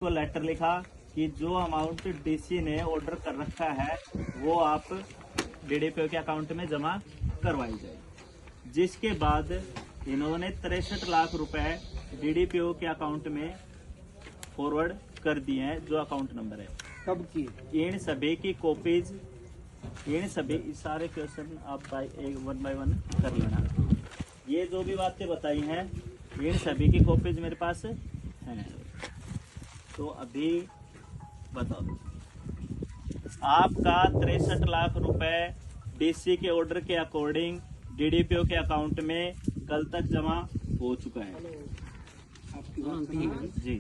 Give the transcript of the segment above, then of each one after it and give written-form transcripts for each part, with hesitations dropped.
को लेटर लिखा कि जो अमाउंट डीसी ने ऑर्डर कर रखा है वो आप डीडीपीओ के अकाउंट में जमा करवाई जाए। जिसके बाद इन्होंने 63 लाख रुपए डीडीपीओ के अकाउंट में फॉरवर्ड कर दिए हैं, जो अकाउंट नंबर है। कब की? इन सभी की कॉपीज, इन सभी सारे क्वेश्चन आप वन बाय वन कर लेना। ये जो भी बातें बताई हैं इन सभी की कॉपीज मेरे पास हैं। तो अभी बताओ, आपका 63 लाख रुपए डीसी के ऑर्डर के अकॉर्डिंग डीडीपीओ के अकाउंट में कल तक जमा हो चुका है। आपकी बात जी,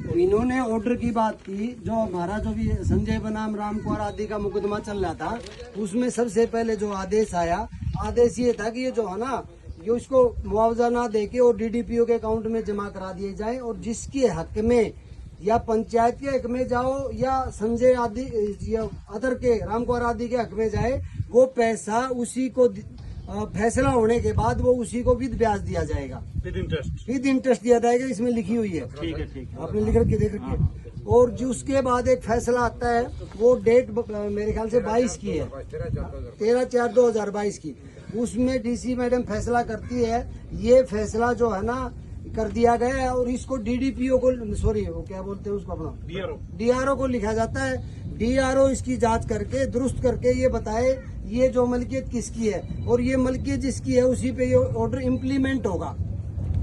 तो इन्होंने ऑर्डर की बात की। जो हमारा जो भी संजय बनाम राम कुमार आदि का मुकदमा चल रहा था, उसमें सबसे पहले जो आदेश आया, आदेश ये था कि ये जो है ना, ये उसको मुआवजा ना देके और डीडीपीओ के अकाउंट में जमा करा दिए जाए, और जिसके हक में या पंचायत के हक में जाओ या संजय आदि या अदर के राम कुमार आदि के हक में जाए, वो पैसा उसी को फैसला होने के बाद वो उसी को विद ब्याज दिया जाएगा, विद इंटरेस्ट दिया जाएगा। इसमें लिखी हुई है, ठीक है, ठीक है। आपने लिख रखी, देख रखी है। और जो उसके बाद एक फैसला आता है, वो डेट मेरे ख्याल से 22 की है, 13/4/2022 की। उसमें डीसी मैडम फैसला करती है। ये फैसला जो है ना कर दिया गया है, और इसको डीडीपीओ को, सॉरी वो क्या बोलते हैं उसको, अपना डीआरओ को लिखा जाता है। डीआरओ इसकी जांच करके दुरुस्त करके ये बताए ये जो मलकियत किसकी है, और ये मलकियत जिसकी है उसी पे ये ऑर्डर इम्प्लीमेंट होगा,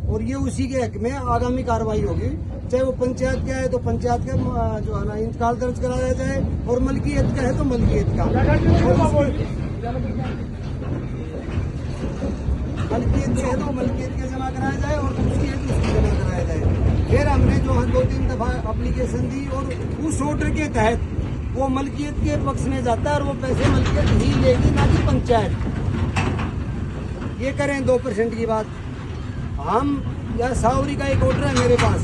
और ये उसी के हक में आगामी कार्रवाई होगी। चाहे वो पंचायत का है तो पंचायत का जो है ना इंतकाल दर्ज कराया जाए, और मलकियत का है तो मलकियत का, मलकियत के है तो मलकियत के जमा कराया जाए, और उसकी है तो उसकी जमा कराया जाए। फिर हमने जो है 2-3 दफा एप्लीकेशन दी, और उस ऑर्डर के तहत वो मलकियत के पक्ष में जाता है, और वो पैसे मलकियत ही लेगी, ना कि पंचायत। ये करें 2% की बात। हम या सावरी का एक ऑर्डर है मेरे पास,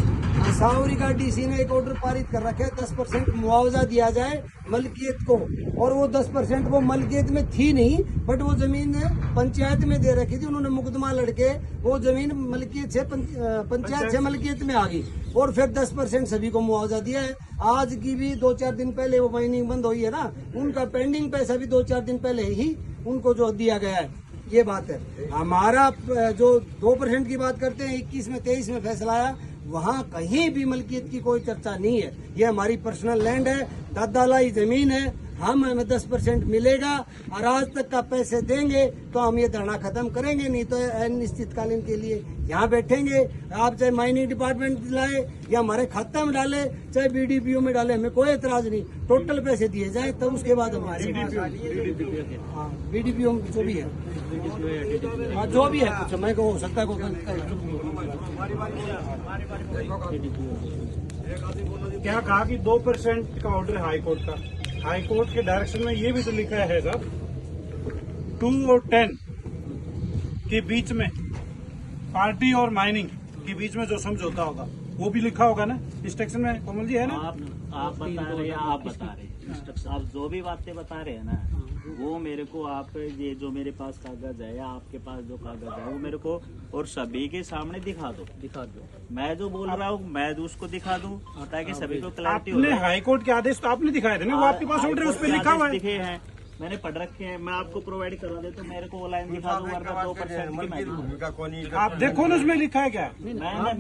सावरी का डीसी ने एक ऑर्डर पारित कर रखे, 10% मुआवजा दिया जाए मलकियत को, और वो 10% वो मलकियत में थी नहीं, बट वो जमीन पंचायत में दे रखी थी। उन्होंने मुकदमा लड़के वो जमीन मलकियत से पंचायत से मलकियत में आ गई, और फिर 10% सभी को मुआवजा दिया है। आज की भी 2-4 दिन पहले वो माइनिंग बंद हुई है ना, उनका पेंडिंग पैसा भी 2-4 दिन पहले ही उनको जो दिया गया है। ये बात है। हमारा जो 2% की बात करते हैं, 21 में 23 में फैसला आया, वहाँ कहीं भी मलकियत की कोई चर्चा नहीं है। ये हमारी पर्सनल लैंड है, दादालाई जमीन है, हमें 10% मिलेगा, और आज तक का पैसे देंगे तो हम ये धरना खत्म करेंगे, नहीं तो अनिश्चितकालीन के लिए यहाँ बैठेंगे। आप चाहे माइनिंग डिपार्टमेंट दिलाए या हमारे खाता में डाले, चाहे बीडीपीओ में डाले, हमें कोई एतराज नहीं। टोटल पैसे दिए जाए, तब उसके बाद हमारे बीडीपीओ जो भी है, हाँ जो भी है, कुछ मैं को हो सकता है क्या कहा कि 2% का ऑर्डर है हाईकोर्ट का। हाईकोर्ट के डायरेक्शन में ये भी तो लिखा है साहब, 2 और 10 के बीच में पार्टी और माइनिंग के बीच में जो समझौता होगा वो भी लिखा होगा ना इंस्ट्रक्शन में। कोमल जी है ना, आप बता रहे हैं, आप जो भी बातें बता रहे हैं ना, वो मेरे को आप ये जो मेरे पास कागज है या आपके पास जो कागज है वो मेरे को और सभी के सामने दिखा दो। मैं जो बोल रहा हूँ मैं उसको दिखा दूँ, ताकि सभी को क्लैरिटी हो। आपने हाईकोर्ट के आदेश तो आपने दिखाए थे ना, वो आपके पास ऑर्डर उस पर लिखा हुआ है। लिखे हैं, मैंने पढ़ रखे हैं, मैं आपको प्रोवाइड करवा दे तो मेरे को वो लाइन दिखा दूँ, वरना 2% की मैं आप देखो ना उसमें लिखा है क्या। मैंने